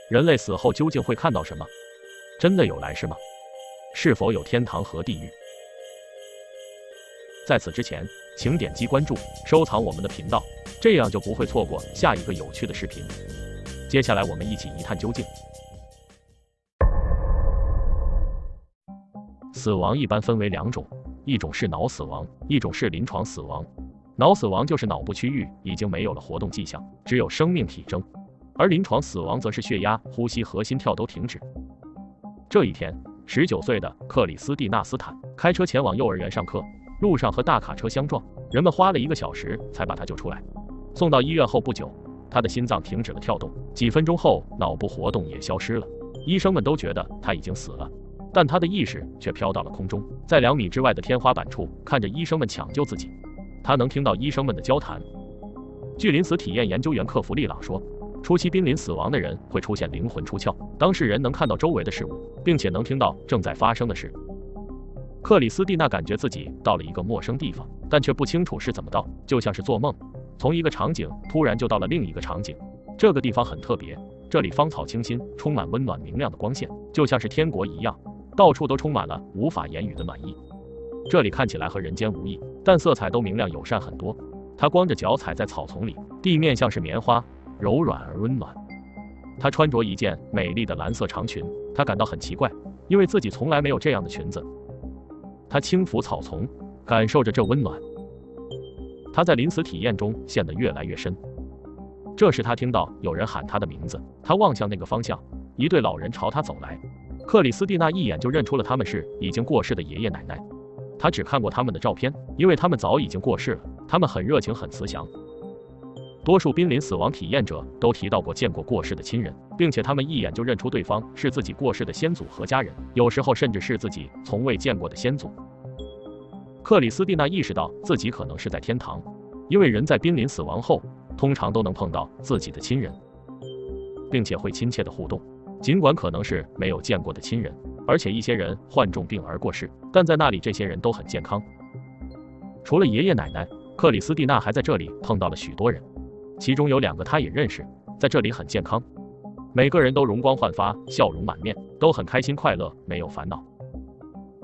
人类死后究竟会看到什么？真的有来世吗？是否有天堂和地狱？在此之前，请点击关注、收藏我们的频道，这样就不会错过下一个有趣的视频。接下来我们一起一探究竟。死亡一般分为两种，一种是脑死亡，一种是临床死亡。脑死亡就是脑部区域已经没有了活动迹象，只有生命体征，而临床死亡则是血压、呼吸和心跳都停止。这一天，19岁的克里斯蒂娜·斯坦开车前往幼儿园上课，路上和大卡车相撞，人们花了1个小时才把他救出来。送到医院后不久，他的心脏停止了跳动，几分钟后脑部活动也消失了。医生们都觉得他已经死了，但他的意识却飘到了空中，在2米之外的天花板处看着医生们抢救自己。他能听到医生们的交谈。据临死体验研究员克弗利朗说，初期濒临死亡的人会出现灵魂出窍，当事人能看到周围的事物，并且能听到正在发生的事。克里斯蒂娜感觉自己到了一个陌生地方，但却不清楚是怎么到，就像是做梦，从一个场景突然就到了另一个场景。这个地方很特别，这里芳草清新，充满温暖明亮的光线，就像是天国一样，到处都充满了无法言语的暖意。这里看起来和人间无异，但色彩都明亮友善很多。他光着脚踩在草丛里，地面像是棉花，柔软而温暖。他穿着一件美丽的蓝色长裙，他感到很奇怪，因为自己从来没有这样的裙子。他轻抚草丛，感受着这温暖。他在临死体验中陷得越来越深。这时他听到有人喊他的名字，他望向那个方向，一对老人朝他走来。克里斯蒂娜一眼就认出了他们是已经过世的爷爷奶奶。他只看过他们的照片，因为他们早已经过世了。他们很热情，很慈祥。多数濒临死亡体验者都提到过见过过世的亲人，并且他们一眼就认出对方是自己过世的先祖和家人，有时候甚至是自己从未见过的先祖。克里斯蒂娜意识到自己可能是在天堂，因为人在濒临死亡后通常都能碰到自己的亲人，并且会亲切的互动，尽管可能是没有见过的亲人，而且一些人患重病而过世，但在那里这些人都很健康。除了爷爷奶奶，克里斯蒂娜还在这里碰到了许多人，其中有2个她也认识，在这里很健康，每个人都容光焕发，笑容满面，都很开心快乐，没有烦恼。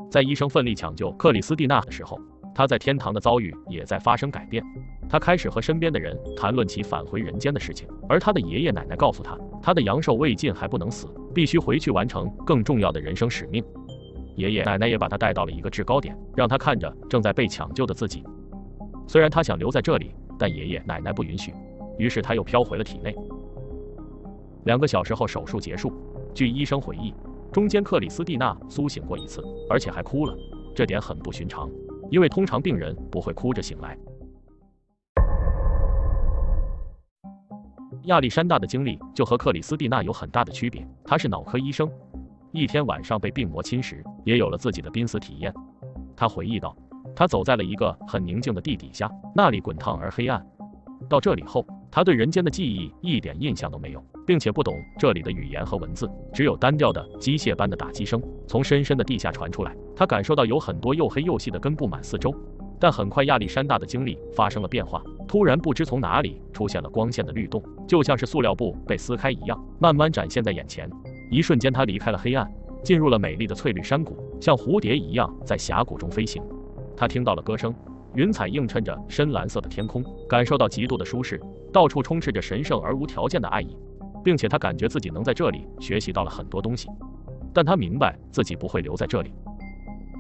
在医生奋力抢救克里斯蒂娜的时候，她在天堂的遭遇也在发生改变。她开始和身边的人谈论起返回人间的事情，而她的爷爷奶奶告诉她，她的阳寿未尽，还不能死，必须回去完成更重要的人生使命。爷爷奶奶也把她带到了一个制高点，让她看着正在被抢救的自己。虽然她想留在这里，但爷爷奶奶不允许，于是她又飘回了体内。2个小时后手术结束，据医生回忆，中间克里斯蒂娜苏醒过一次，而且还哭了，这点很不寻常，因为通常病人不会哭着醒来。亚历山大的经历就和克里斯蒂娜有很大的区别，他是脑科医生，一天晚上被病魔侵蚀，也有了自己的濒死体验。他回忆道，他走在了一个很宁静的地底下，那里滚烫而黑暗。到这里后，他对人间的记忆一点印象都没有，并且不懂这里的语言和文字，只有单调的机械般的打击声从深深的地下传出来。他感受到有很多又黑又细的根布满四周，但很快亚历山大的经历发生了变化，突然不知从哪里出现了光线的律动，就像是塑料布被撕开一样，慢慢展现在眼前。一瞬间他离开了黑暗，进入了美丽的翠绿山谷，像蝴蝶一样在峡谷中飞行。他听到了歌声，云彩映衬着深蓝色的天空，感受到极度的舒适，到处充斥着神圣而无条件的爱意，并且他感觉自己能在这里学习到了很多东西，但他明白自己不会留在这里。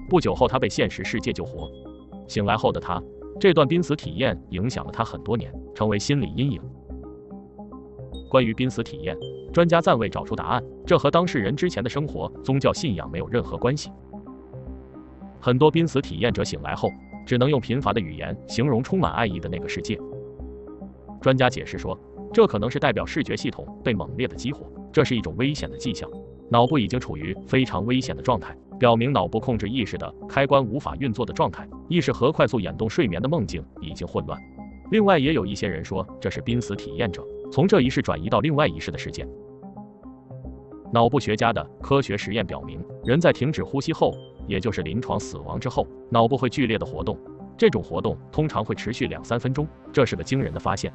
不久后他被现实世界救活，醒来后的他，这段濒死体验影响了他很多年，成为心理阴影。关于濒死体验，专家暂未找出答案，这和当事人之前的生活宗教信仰没有任何关系。很多濒死体验者醒来后只能用贫乏的语言形容充满爱意的那个世界。专家解释说，这可能是代表视觉系统被猛烈的激活，这是一种危险的迹象，脑部已经处于非常危险的状态，表明脑部控制意识的开关无法运作的状态，意识和快速眼动睡眠的梦境已经混乱。另外也有一些人说，这是濒死体验者从这一世转移到另外一世的事件。脑部学家的科学实验表明，人在停止呼吸后，也就是临床死亡之后，脑部会剧烈的活动，这种活动通常会持续2-3分钟，这是个惊人的发现。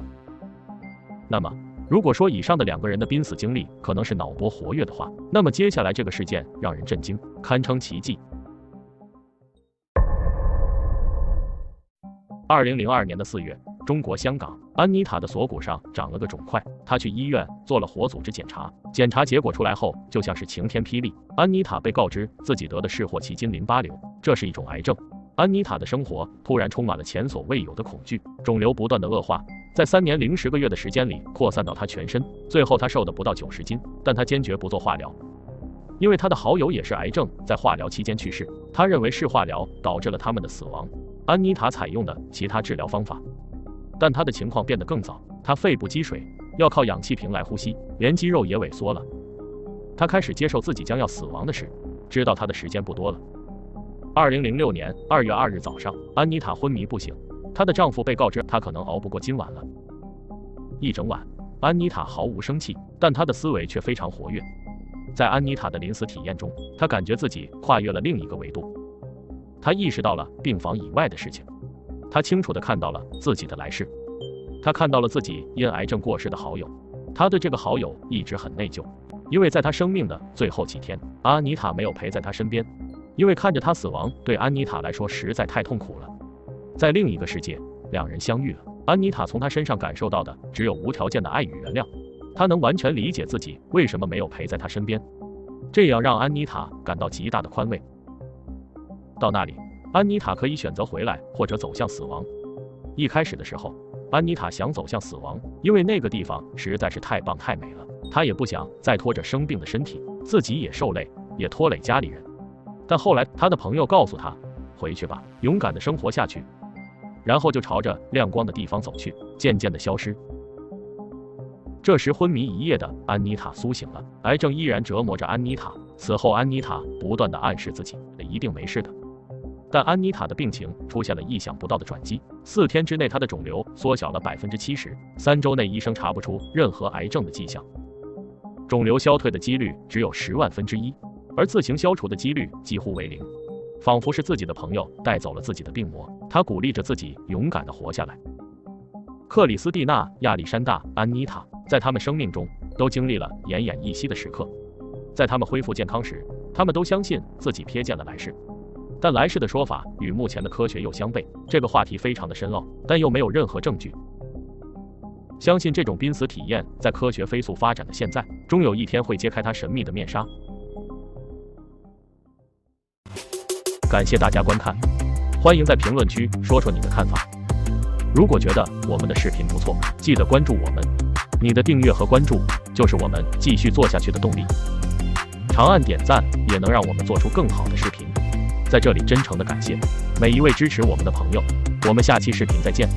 那么如果说以上的2个人的濒死经历可能是脑波活跃的话，那么接下来这个事件让人震惊，堪称奇迹。2002年的4月，中国香港，安妮塔的锁骨上长了个肿块，她去医院做了活组织检查，检查结果出来后就像是晴天霹雳，安妮塔被告知自己得的是霍奇金淋巴瘤，这是一种癌症。安妮塔的生活突然充满了前所未有的恐惧，肿瘤不断的恶化，在3年零10个月的时间里扩散到她全身，最后她瘦的不到90斤，但她坚决不做化疗，因为她的好友也是癌症，在化疗期间去世，她认为是化疗导致了他们的死亡。安妮塔采用的其他治疗方法，但她的情况变得更糟，她肺部积水，要靠氧气瓶来呼吸，连肌肉也萎缩了。她开始接受自己将要死亡的事，知道她的时间不多了。2006年2月2日早上，安妮塔昏迷不醒，她的丈夫被告知她可能熬不过今晚了。一整晚，安妮塔毫无生气，但她的思维却非常活跃。在安妮塔的临死体验中，她感觉自己跨越了另一个维度。她意识到了病房以外的事情，她清楚地看到了自己的来世，她看到了自己因癌症过世的好友，她对这个好友一直很内疚，因为在她生命的最后几天，安妮塔没有陪在她身边，因为看着她死亡对安妮塔来说实在太痛苦了。在另一个世界，2人相遇了，安妮塔从她身上感受到的只有无条件的爱与原谅，她能完全理解自己为什么没有陪在她身边，这样让安妮塔感到极大的宽慰。到那里，安妮塔可以选择回来或者走向死亡。一开始的时候，安妮塔想走向死亡，因为那个地方实在是太棒太美了，她也不想再拖着生病的身体，自己也受累，也拖累家里人。但后来她的朋友告诉她，回去吧，勇敢地生活下去，然后就朝着亮光的地方走去，渐渐地消失。这时昏迷一夜的安妮塔苏醒了，癌症依然折磨着安妮塔，此后安妮塔不断地暗示自己一定没事的。但安妮塔的病情出现了意想不到的转机，4天之内她的肿瘤缩小了70%，3周内医生查不出任何癌症的迹象，肿瘤消退的几率只有10万分之1，而自行消除的几率几乎为0，仿佛是自己的朋友带走了自己的病魔，她鼓励着自己勇敢地活下来。克里斯蒂娜、亚历山大、安妮塔在他们生命中都经历了奄奄一息的时刻，在他们恢复健康时，他们都相信自己瞥见了来世。但来世的说法与目前的科学又相悖，这个话题非常的深奥，但又没有任何证据。相信这种濒死体验在科学飞速发展的现在，终有一天会揭开它神秘的面纱。感谢大家观看，欢迎在评论区说说你的看法。如果觉得我们的视频不错，记得关注我们，你的订阅和关注就是我们继续做下去的动力。长按点赞也能让我们做出更好的视频。在这里真诚的感谢每一位支持我们的朋友，我们下期视频再见。